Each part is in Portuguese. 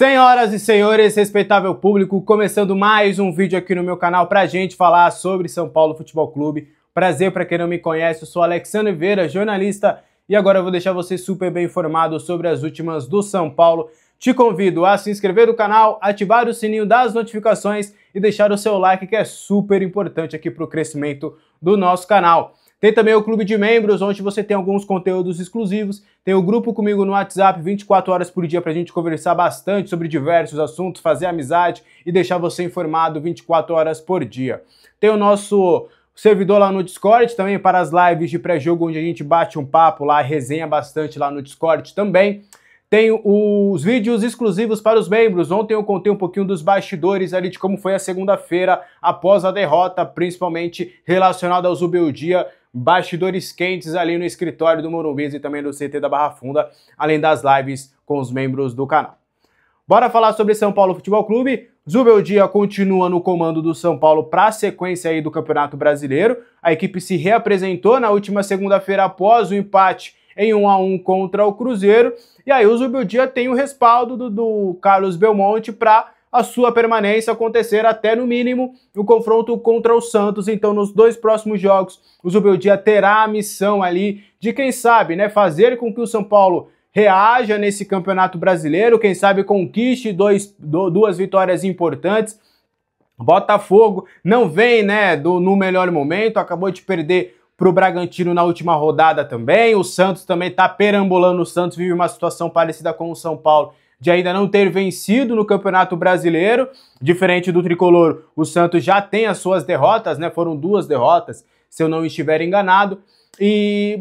Senhoras e senhores, respeitável público, começando mais um vídeo aqui no meu canal pra gente falar sobre São Paulo Futebol Clube. Prazer para quem não me conhece, eu sou Alexandre Vieira, jornalista, e agora eu vou deixar você super bem informado sobre as últimas do São Paulo. Te convido a se inscrever no canal, ativar o sininho das notificações e deixar o seu like, que é super importante aqui para o crescimento do nosso canal. Tem também o clube de membros, onde você tem alguns conteúdos exclusivos. Tem o grupo comigo no WhatsApp, 24 horas por dia, pra gente conversar bastante sobre diversos assuntos, fazer amizade e deixar você informado 24 horas por dia. Tem o nosso servidor lá no Discord também para as lives de pré-jogo, onde a gente bate um papo lá, resenha bastante lá no Discord também. Tem os vídeos exclusivos para os membros. Ontem eu contei um pouquinho dos bastidores ali de como foi a segunda-feira após a derrota, principalmente relacionada ao Zubeldia. Bastidores quentes ali no escritório do Morumbi e também do CT da Barra Funda, além das lives com os membros do canal. Bora falar sobre São Paulo Futebol Clube. Zubeldia continua no comando do São Paulo para a sequência aí do Campeonato Brasileiro. A equipe se reapresentou na última segunda-feira após o empate em 1-1 contra o Cruzeiro. E aí o Zubeldia tem o respaldo do Carlos Belmonte para a sua permanência acontecer até, no mínimo, o confronto contra o Santos. Então, nos dois próximos jogos, o Zubeldia terá a missão ali de, quem sabe, né, fazer com que o São Paulo reaja nesse Campeonato Brasileiro, quem sabe conquiste duas vitórias importantes. Botafogo não vem, né, no melhor momento, acabou de perder para o Bragantino na última rodada também. O Santos também está perambulando, o Santos vive uma situação parecida com o São Paulo, de ainda não ter vencido no Campeonato Brasileiro. Diferente do Tricolor, o Santos já tem as suas derrotas, né? Foram 2 derrotas, se eu não estiver enganado.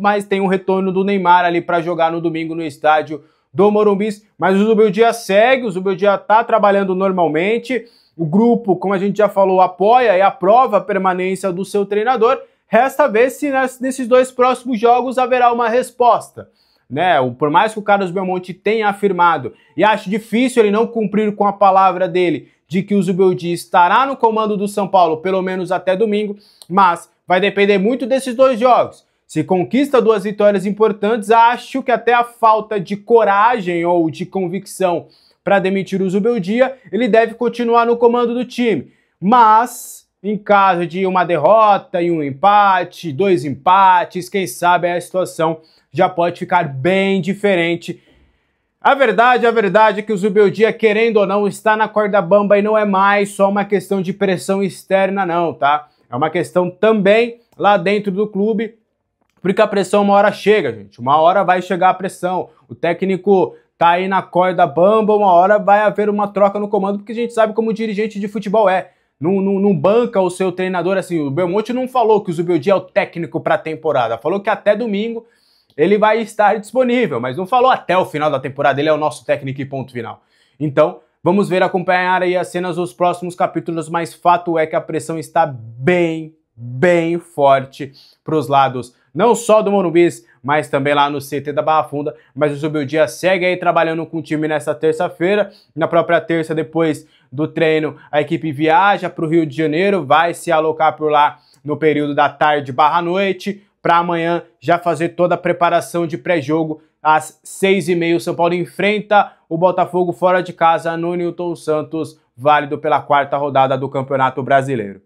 Mas tem um retorno do Neymar ali para jogar no domingo no estádio do Morumbi. Mas o Zubeldia segue, o Zubeldia está trabalhando normalmente. O grupo, como a gente já falou, apoia e aprova a permanência do seu treinador. Resta ver se nesses dois próximos jogos haverá uma resposta, né? Por mais que o Carlos Belmonte tenha afirmado, e acho difícil ele não cumprir com a palavra dele, de que o Zubeldia estará no comando do São Paulo, pelo menos até domingo, mas vai depender muito desses dois jogos. Se conquista 2 vitórias importantes, acho que até a falta de coragem ou de convicção para demitir o Zubeldia, ele deve continuar no comando do time. Mas em caso de uma derrota e um empate, 2 empates, quem sabe a situação já pode ficar bem diferente. A verdade é que o Zubeldia, querendo ou não, está na corda bamba e não é mais só uma questão de pressão externa não, tá? É uma questão também lá dentro do clube, porque a pressão uma hora chega, gente. Uma hora vai chegar a pressão. O técnico tá aí na corda bamba, uma hora vai haver uma troca no comando, porque a gente sabe como o dirigente de futebol é. Não banca o seu treinador assim. O Belmonte não falou que o Zubeldia é o técnico para a temporada. Falou que até domingo ele vai estar disponível, mas não falou até o final da temporada. Ele é o nosso técnico e ponto final. Então, vamos ver, acompanhar aí as cenas dos próximos capítulos, mas fato é que a pressão está bem forte para os lados, não só do Morumbi, mas também lá no CT da Barra Funda. Mas o Zubeldia segue aí trabalhando com o time nessa terça-feira. Na própria terça, depois do treino, a equipe viaja para o Rio de Janeiro, vai se alocar por lá no período da tarde barra noite, para amanhã já fazer toda a preparação de pré-jogo. Às 6h30, o São Paulo enfrenta o Botafogo fora de casa no Newton Santos, válido pela 4ª rodada do Campeonato Brasileiro.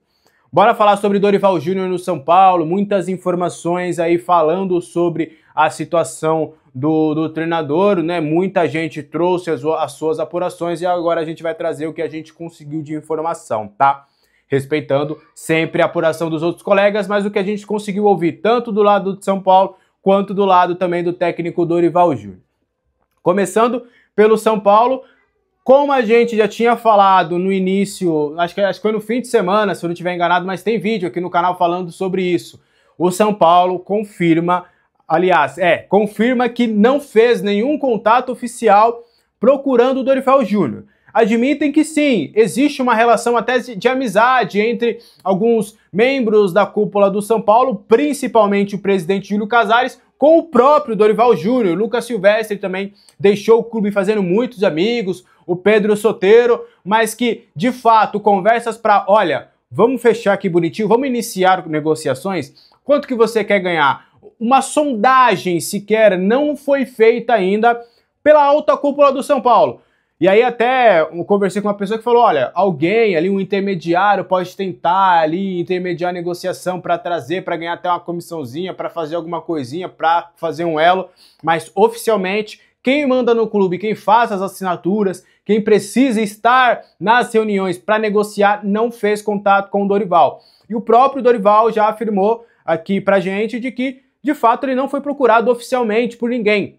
Bora falar sobre Dorival Júnior no São Paulo, muitas informações aí falando sobre a situação do treinador, né? Muita gente trouxe as suas apurações e agora a gente vai trazer o que a gente conseguiu de informação, tá? Respeitando sempre a apuração dos outros colegas, mas o que a gente conseguiu ouvir tanto do lado de São Paulo quanto do lado também do técnico Dorival Júnior. Começando pelo São Paulo, como a gente já tinha falado no início, acho que foi no fim de semana, se eu não estiver enganado, mas tem vídeo aqui no canal falando sobre isso. O São Paulo confirma, confirma que não fez nenhum contato oficial procurando o Dorival Júnior. Admitem que sim, existe uma relação até de amizade entre alguns membros da cúpula do São Paulo, principalmente o presidente Júlio Casares, com o próprio Dorival Júnior. Lucas Silvestre também deixou o clube fazendo muitos amigos, o Pedro Soteiro, mas que, de fato, conversas para, olha, vamos fechar aqui bonitinho, vamos iniciar negociações, quanto que você quer ganhar? Uma sondagem sequer não foi feita ainda pela alta cúpula do São Paulo. E aí até eu conversei com uma pessoa que falou, olha, alguém ali, um intermediário pode tentar ali intermediar a negociação para trazer, para ganhar até uma comissãozinha, para fazer alguma coisinha, para fazer um elo, mas oficialmente quem manda no clube, quem faz as assinaturas, quem precisa estar nas reuniões para negociar, não fez contato com o Dorival. E o próprio Dorival já afirmou aqui pra gente de que, de fato, ele não foi procurado oficialmente por ninguém.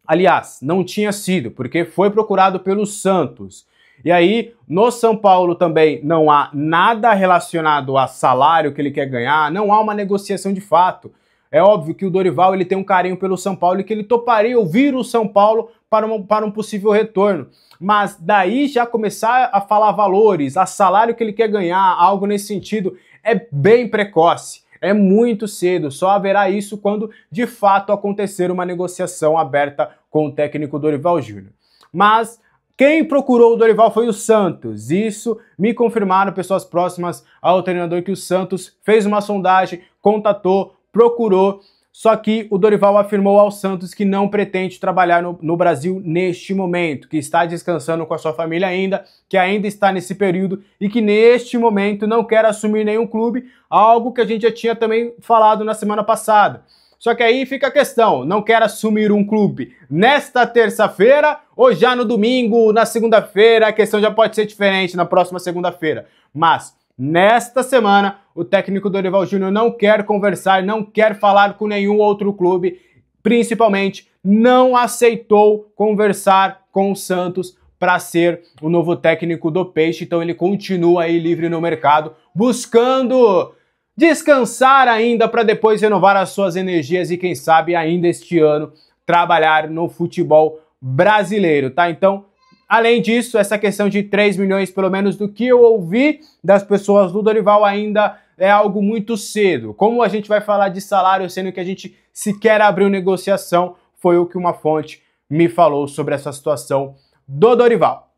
Aliás, não tinha sido, porque foi procurado pelo Santos. E aí, no São Paulo também não há nada relacionado a salário que ele quer ganhar, não há uma negociação de fato. É óbvio que o Dorival ele tem um carinho pelo São Paulo e que ele toparia ouvir o São Paulo para um possível retorno. Mas daí já começar a falar valores, a salário que ele quer ganhar, algo nesse sentido, é bem precoce. É muito cedo, só haverá isso quando de fato acontecer uma negociação aberta com o técnico Dorival Júnior. Mas quem procurou o Dorival foi o Santos. Isso me confirmaram pessoas próximas ao treinador que o Santos fez uma sondagem, contatou, procurou, só que o Dorival afirmou ao Santos que não pretende trabalhar no Brasil neste momento, que está descansando com a sua família ainda, que ainda está nesse período e que neste momento não quer assumir nenhum clube, algo que a gente já tinha também falado na semana passada. Só que aí fica a questão, não quer assumir um clube nesta terça-feira ou já no domingo, na segunda-feira, a questão já pode ser diferente na próxima segunda-feira, mas nesta semana, o técnico Dorival Júnior não quer conversar, não quer falar com nenhum outro clube, principalmente não aceitou conversar com o Santos para ser o novo técnico do Peixe, então ele continua aí livre no mercado, buscando descansar ainda para depois renovar as suas energias e quem sabe ainda este ano trabalhar no futebol brasileiro, tá? Então, além disso, essa questão de 3 milhões, pelo menos do que eu ouvi das pessoas do Dorival, ainda é algo muito cedo. Como a gente vai falar de salário, sendo que a gente sequer abriu negociação, foi o que uma fonte me falou sobre essa situação do Dorival.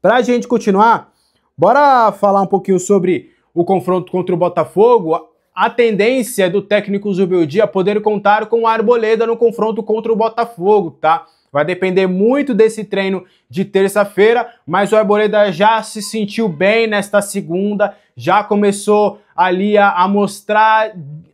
Pra gente continuar, bora falar um pouquinho sobre o confronto contra o Botafogo. A tendência do técnico Zubeldia poder contar com o Arboleda no confronto contra o Botafogo, tá? Vai depender muito desse treino de terça-feira, mas o Arboleda já se sentiu bem nesta segunda, já começou ali a mostrar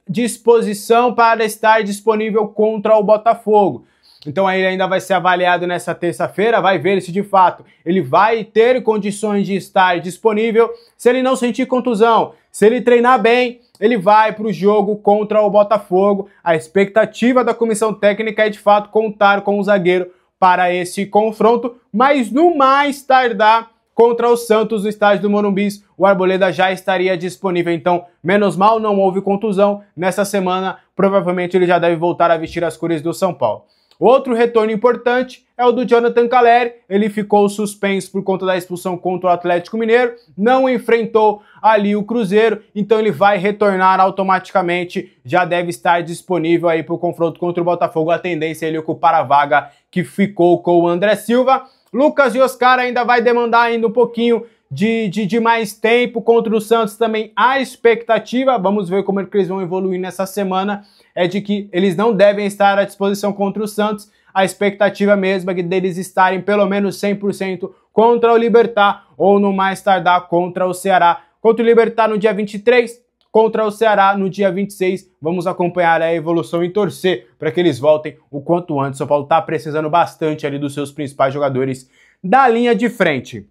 disposição para estar disponível contra o Botafogo. Então aí ele ainda vai ser avaliado nessa terça-feira, vai ver se de fato ele vai ter condições de estar disponível. Se ele não sentir contusão, se ele treinar bem, ele vai para o jogo contra o Botafogo. A expectativa da comissão técnica é de fato contar com o zagueiro para esse confronto, mas no mais tardar contra o Santos no estádio do Morumbi, o Arboleda já estaria disponível. Então, menos mal, não houve contusão. Nessa semana, provavelmente ele já deve voltar a vestir as cores do São Paulo. Outro retorno importante é o do Jonathan Calleri. Ele ficou suspenso por conta da expulsão contra o Atlético Mineiro, não enfrentou ali o Cruzeiro, então ele vai retornar automaticamente, já deve estar disponível aí para o confronto contra o Botafogo. A tendência é ele ocupar a vaga que ficou com o André Silva. Lucas e Oscar ainda vai demandar ainda um pouquinho de mais tempo contra o Santos também. A expectativa, vamos ver como eles vão evoluir nessa semana, é de que eles não devem estar à disposição contra o Santos. A expectativa mesmo é que deles estarem pelo menos 100% contra o Libertad ou no mais tardar contra o Ceará. Contra o Libertad no dia 23, contra o Ceará no dia 26. Vamos acompanhar a evolução e torcer para que eles voltem o quanto antes. O São Paulo está precisando bastante ali dos seus principais jogadores da linha de frente.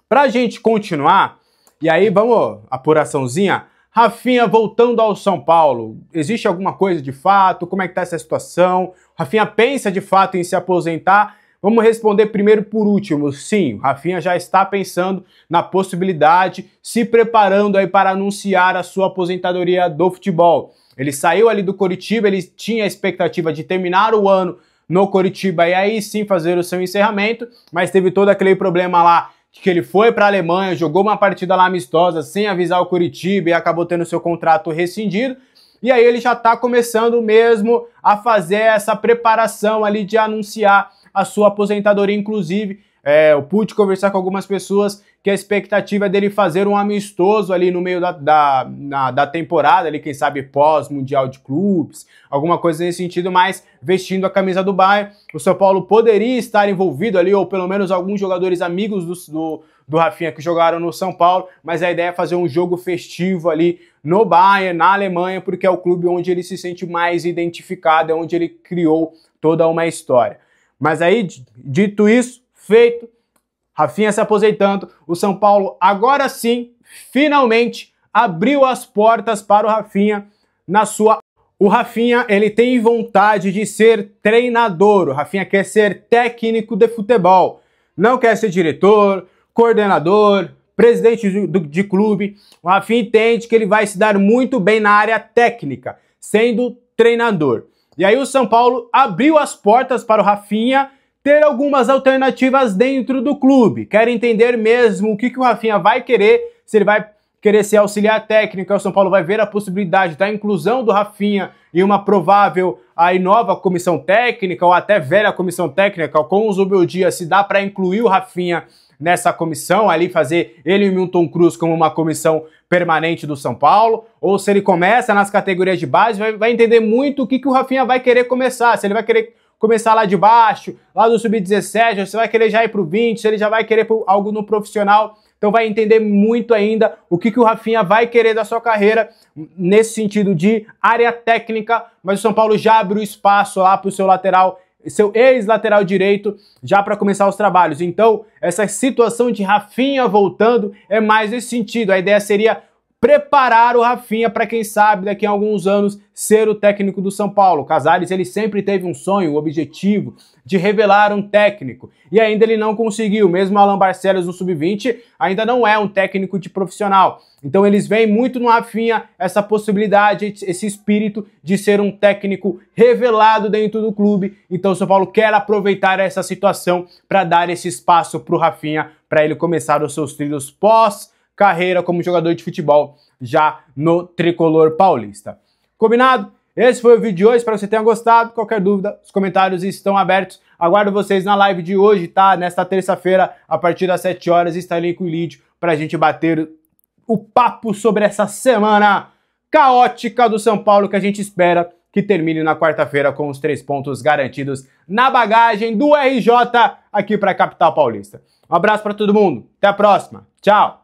Pra gente continuar, e aí vamos, apuraçãozinha, Rafinha voltando ao São Paulo, existe alguma coisa de fato? Como é que tá essa situação? Rafinha pensa de fato em se aposentar? Vamos responder primeiro por último. Sim, Rafinha já está pensando na possibilidade, se preparando aí para anunciar a sua aposentadoria do futebol. Ele saiu ali do Coritiba, ele tinha a expectativa de terminar o ano no Coritiba e aí sim fazer o seu encerramento, mas teve todo aquele problema lá que ele foi para a Alemanha, jogou uma partida lá amistosa sem avisar o Coritiba e acabou tendo seu contrato rescindido. E aí ele já está começando mesmo a fazer essa preparação ali de anunciar a sua aposentadoria. Inclusive, eu pude conversar com algumas pessoas que a expectativa é dele fazer um amistoso ali no meio da temporada, ali, quem sabe pós-Mundial de Clubes, alguma coisa nesse sentido, mas vestindo a camisa do Bayern. O São Paulo poderia estar envolvido ali, ou pelo menos alguns jogadores amigos do Rafinha que jogaram no São Paulo, mas a ideia é fazer um jogo festivo ali no Bayern, na Alemanha, porque é o clube onde ele se sente mais identificado, é onde ele criou toda uma história. Mas aí, dito isso, feito, Rafinha se aposentando, o São Paulo agora sim, finalmente, abriu as portas para o Rafinha na sua... O Rafinha, ele tem vontade de ser treinador, o Rafinha quer ser técnico de futebol, não quer ser diretor, coordenador, presidente de clube. O Rafinha entende que ele vai se dar muito bem na área técnica, sendo treinador. E aí o São Paulo abriu as portas para o Rafinha ter algumas alternativas dentro do clube. Quer entender mesmo o que o Rafinha vai querer, se ele vai querer ser auxiliar técnico. O São Paulo vai ver a possibilidade da inclusão do Rafinha em uma provável aí nova comissão técnica, ou até velha comissão técnica, com o Zubeldia, se dá para incluir o Rafinha nessa comissão, ali fazer ele e o Milton Cruz como uma comissão permanente do São Paulo, ou se ele começa nas categorias de base, vai entender muito o que o Rafinha vai querer começar, se ele vai querer começar lá de baixo, lá do Sub-17, se vai querer já ir pro 20, se ele já vai querer algo no profissional. Então vai entender muito ainda o que o Rafinha vai querer da sua carreira, nesse sentido de área técnica, mas o São Paulo já abriu espaço lá pro seu lateral, seu ex-lateral direito, já para começar os trabalhos. Então, essa situação de Rafinha voltando é mais nesse sentido. A ideia seria preparar o Rafinha para, quem sabe, daqui a alguns anos, ser o técnico do São Paulo. O Casares, ele sempre teve um sonho, um objetivo de revelar um técnico, e ainda ele não conseguiu. Mesmo Alan Barcelos no Sub-20 ainda não é um técnico de profissional. Então eles veem muito no Rafinha essa possibilidade, esse espírito de ser um técnico revelado dentro do clube. Então o São Paulo quer aproveitar essa situação para dar esse espaço para o Rafinha, para ele começar os seus trilhos pós-carreira como jogador de futebol já no tricolor paulista. Combinado? Esse foi o vídeo de hoje, espero que você tenha gostado. Qualquer dúvida, os comentários estão abertos. Aguardo vocês na live de hoje, tá? Nesta terça-feira, a partir das 7 horas, estarei com o Lídio para a gente bater o papo sobre essa semana caótica do São Paulo, que a gente espera que termine na quarta-feira com os 3 pontos garantidos na bagagem do RJ aqui para a capital paulista. Um abraço para todo mundo, até a próxima, tchau!